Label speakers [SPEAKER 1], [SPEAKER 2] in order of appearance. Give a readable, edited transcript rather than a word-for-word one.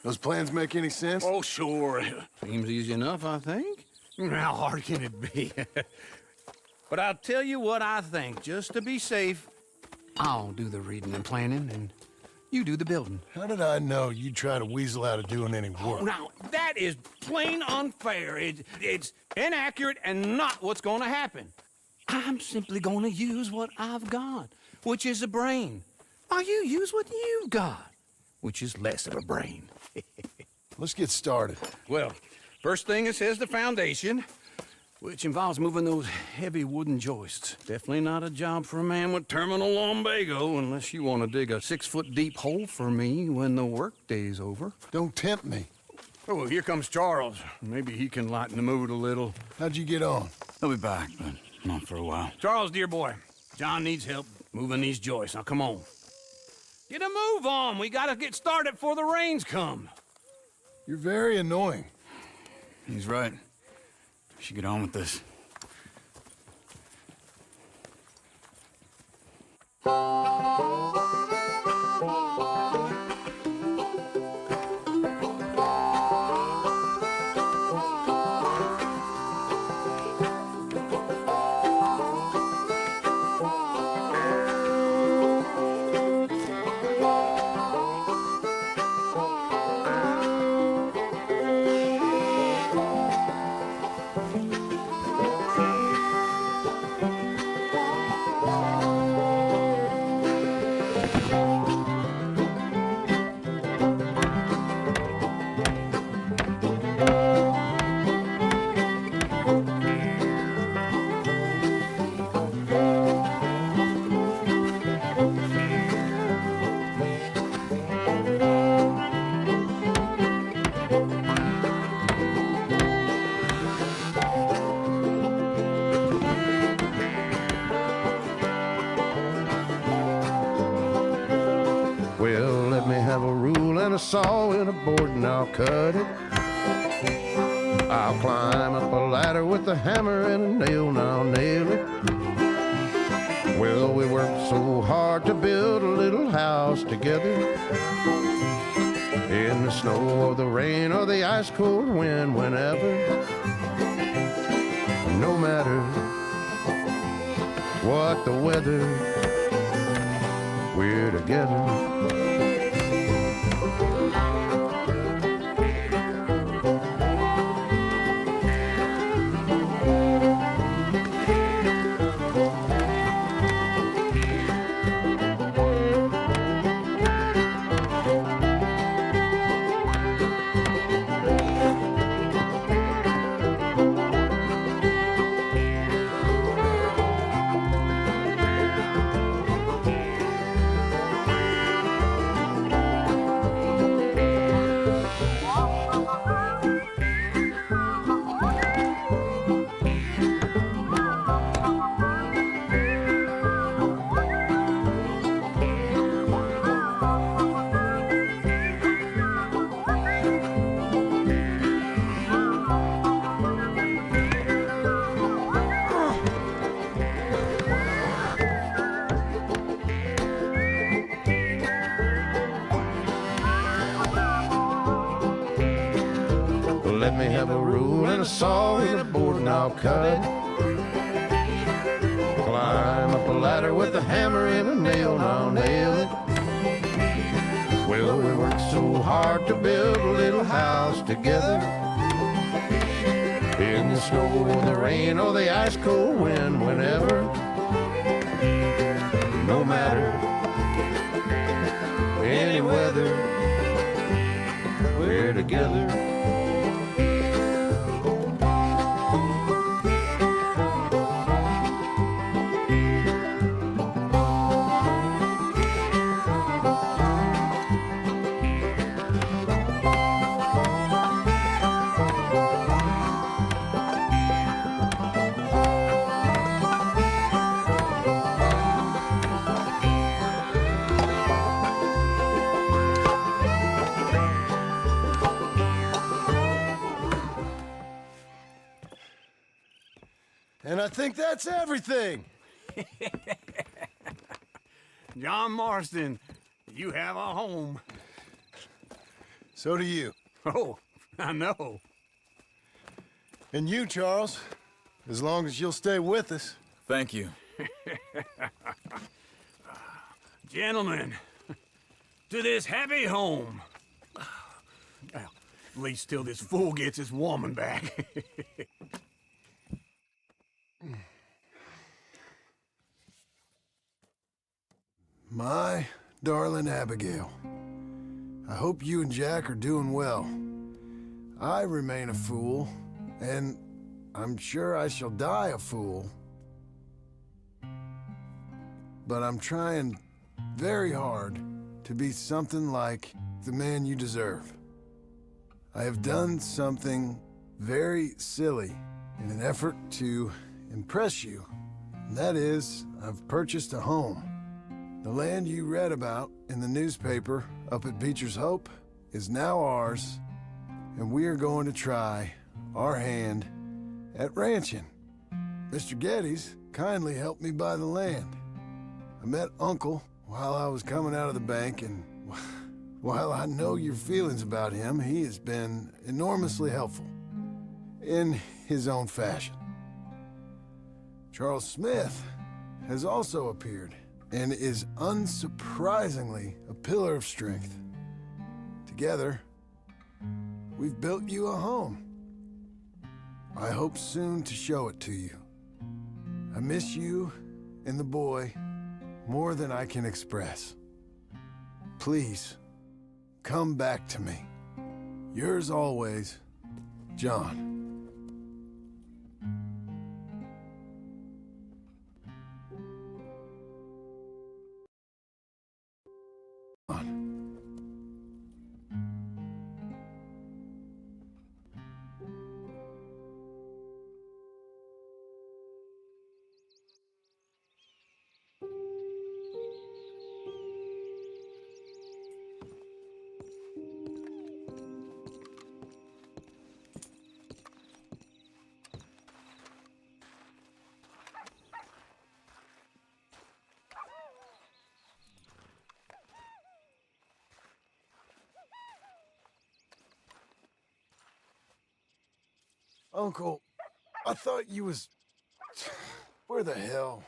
[SPEAKER 1] Those plans make any sense?
[SPEAKER 2] Oh, sure. Seems easy enough, I think. How hard can it be? But I'll tell you what I think, just to be safe. I'll do the reading and planning, and you do the building.
[SPEAKER 1] How did I know you'd try to weasel out of doing any work?
[SPEAKER 2] Now, that is plain unfair. It's inaccurate and not what's going to happen. I'm simply going to use what I've got, which is a brain. While you use what you've got, which is less of a brain.
[SPEAKER 1] Let's get started.
[SPEAKER 2] Well, first thing it says the foundation, which involves moving those heavy wooden joists. Definitely not a job for a man with terminal lumbago, unless you want to dig a 6-foot deep hole for me when the workday's over.
[SPEAKER 1] Don't tempt me.
[SPEAKER 2] Oh, here comes Charles. Maybe he can lighten the mood a little.
[SPEAKER 1] How'd you get on?
[SPEAKER 3] He'll be back, but not for a while.
[SPEAKER 2] Charles, dear boy, John needs help moving these joists. Now, come on. Get a move on. We gotta get started before the rains come.
[SPEAKER 1] You're very annoying.
[SPEAKER 3] He's right. We should get on with this.
[SPEAKER 4] Well, let me have a rule and a saw and a board and I'll cut it. I'll climb up a ladder with a hammer and a nail and I'll nail it. Well, we worked so hard to build a little house together. In the snow or the rain or the ice cold wind, whenever. No matter what the weather, we're together. Let me have a rule and a saw and a board and I'll cut it. Climb up a ladder with a hammer and a nail and I'll nail it. Well, we worked so hard to build a little house together. In the snow or the rain or the ice cold wind, whenever. No matter any weather, we're together.
[SPEAKER 1] And I think that's everything.
[SPEAKER 2] John Marston, you have a home.
[SPEAKER 1] So do you.
[SPEAKER 2] Oh, I know.
[SPEAKER 1] And you, Charles. As long as you'll stay with us.
[SPEAKER 3] Thank you.
[SPEAKER 2] Gentlemen, to this happy home. Well, at least till this fool gets his woman back.
[SPEAKER 1] My darling Abigail, I hope you and Jack are doing well. I remain a fool, and I'm sure I shall die a fool. But I'm trying very hard to be something like the man you deserve. I have done something very silly in an effort to impress you. And that is, I've purchased a home. The land you read about in the newspaper up at Beecher's Hope is now ours, and we are going to try our hand at ranching. Mr. Geddes kindly helped me buy the land. I met Uncle while I was coming out of the bank, and while I know your feelings about him, he has been enormously helpful in his own fashion. Charles Smith has also appeared and is unsurprisingly a pillar of strength. Together, we've built you a home. I hope soon to show it to you. I miss you and the boy more than I can express. Please, come back to me. Yours always, John. Uncle, I thought you was... Where the hell